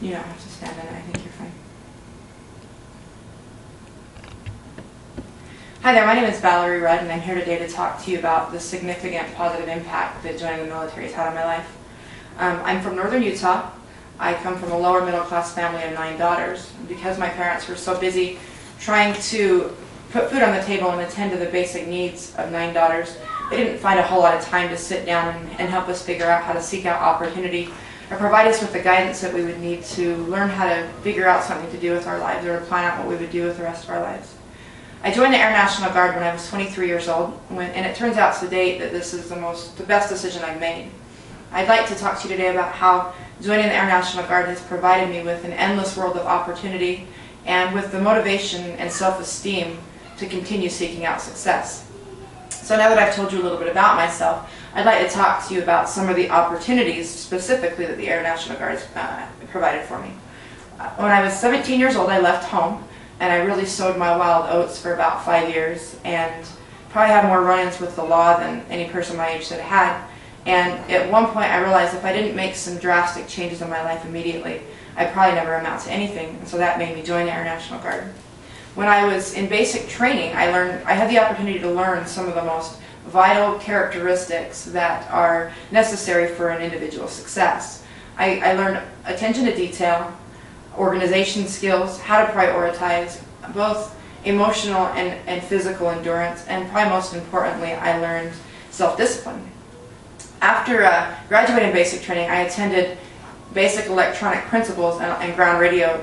You don't have to stand in it. I think you're fine. Hi there, my name is Valerie Rudd, and I'm here today to talk to you about the significant positive impact that joining the military has had on my life. I'm from northern Utah. I come from a lower middle class family of 9 daughters. Because my parents were so busy trying to put food on the table and attend to the basic needs of 9 daughters, they didn't find a whole lot of time to sit down and help us figure out how to seek out opportunity or provide us with the guidance that we would need to learn how to figure out something to do with our lives or to plan out what we would do with the rest of our lives. I joined the Air National Guard when I was 23 years old, and it turns out to date that this is the best decision I've made. I'd like to talk to you today about how joining the Air National Guard has provided me with an endless world of opportunity and with the motivation and self-esteem to continue seeking out success. So now that I've told you a little bit about myself, I'd like to talk to you about some of the opportunities specifically that the Air National Guard provided for me. When I was 17 years old, I left home, and I really sowed my wild oats for about 5 years, and probably had more run-ins with the law than any person my age should have had. And at one point I realized if I didn't make some drastic changes in my life immediately, I'd probably never amount to anything, and so that made me join the Air National Guard. When I was in basic training, I had the opportunity to learn some of the most vital characteristics that are necessary for an individual's success. I learned attention to detail, organization skills, how to prioritize, both emotional and physical endurance, and probably most importantly, I learned self-discipline. After graduating basic training, I attended basic electronic principles and ground radio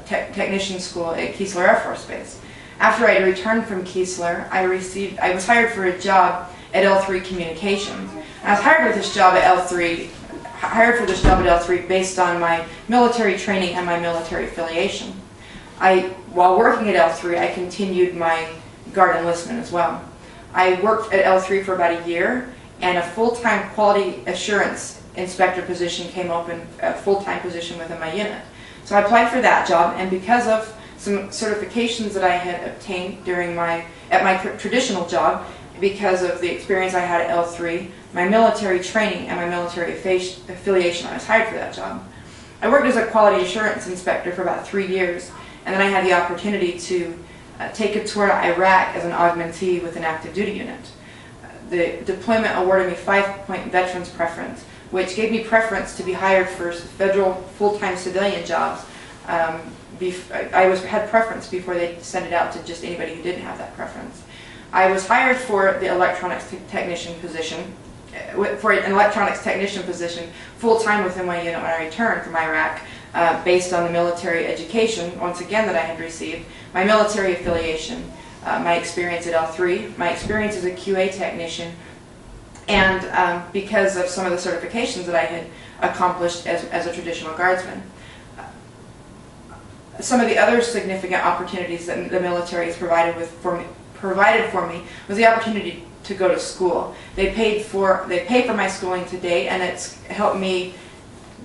technician school at Keesler Air Force Base. After I returned from Keesler, I was hired for a job at L3 Communications. And I was hired for this job at L3 based on my military training and my military affiliation. While working at L3, I continued my Guard enlistment as well. I worked at L3 for about a year, and a full-time quality assurance inspector position came open, a full-time position within my unit. So I applied for that job, and because of some certifications that I had obtained at my traditional job, because of the experience I had at L3, my military training and my military affiliation, I was hired for that job. I worked as a quality assurance inspector for about 3 years, and then I had the opportunity to take a tour to Iraq as an augmentee with an active duty unit. The deployment awarded me 5-point veterans preference, which gave me preference to be hired for federal full-time civilian jobs. I had preference before they sent it out to just anybody who didn't have that preference. I was hired for the electronics technician position, full-time within my unit when I returned from Iraq, based on the military education, once again, that I had received, my military affiliation, my experience at L3, my experience as a QA technician, and because of some of the certifications that I had accomplished as a traditional guardsman. Some of the other significant opportunities that the military has provided for me was the opportunity to go to school. They pay for my schooling to date, and it's helped me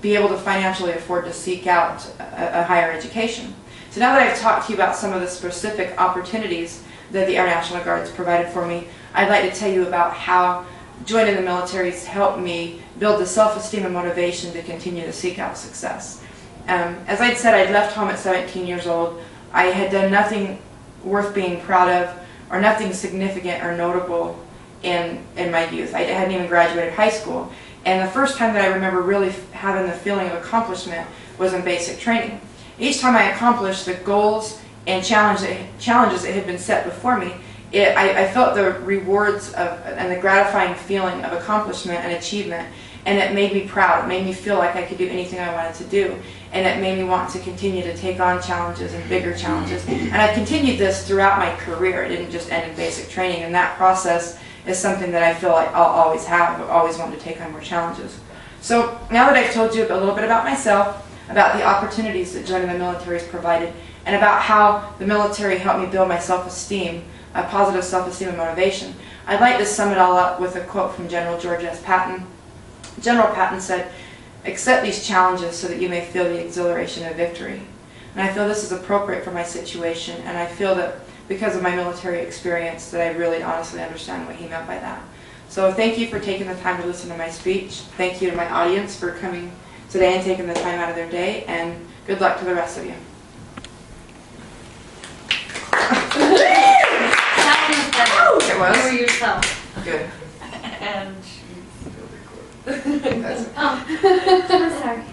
be able to financially afford to seek out a higher education. So now that I've talked to you about some of the specific opportunities that the Air National Guard has provided for me, I'd like to tell you about how joining the military has helped me build the self-esteem and motivation to continue to seek out success. As I'd said, I'd left home at 17 years old. I had done nothing worth being proud of or nothing significant or notable in my youth. I hadn't even graduated high school. And the first time that I remember really having the feeling of accomplishment was in basic training. Each time I accomplished the goals and challenges that had been set before me, I felt the rewards and the gratifying feeling of accomplishment and achievement, and it made me proud. It made me feel like I could do anything I wanted to do, and it made me want to continue to take on challenges and bigger challenges. And I continued this throughout my career. It didn't just end in basic training, and that process is something that I feel like I'll always have. I've always wanted to take on more challenges. So now that I've told you a little bit about myself, about the opportunities that joining the military has provided, and about how the military helped me build my self-esteem, a positive self-esteem and motivation, I'd like to sum it all up with a quote from General George S. Patton. General Patton said, "Accept these challenges so that you may feel the exhilaration of victory." And I feel this is appropriate for my situation, and I feel that because of my military experience that I really honestly understand what he meant by that. So thank you for taking the time to listen to my speech. Thank you to my audience for coming today and taking the time out of their day, and good luck to the rest of you. It was? You were yourself. Good. And That's I'm sorry.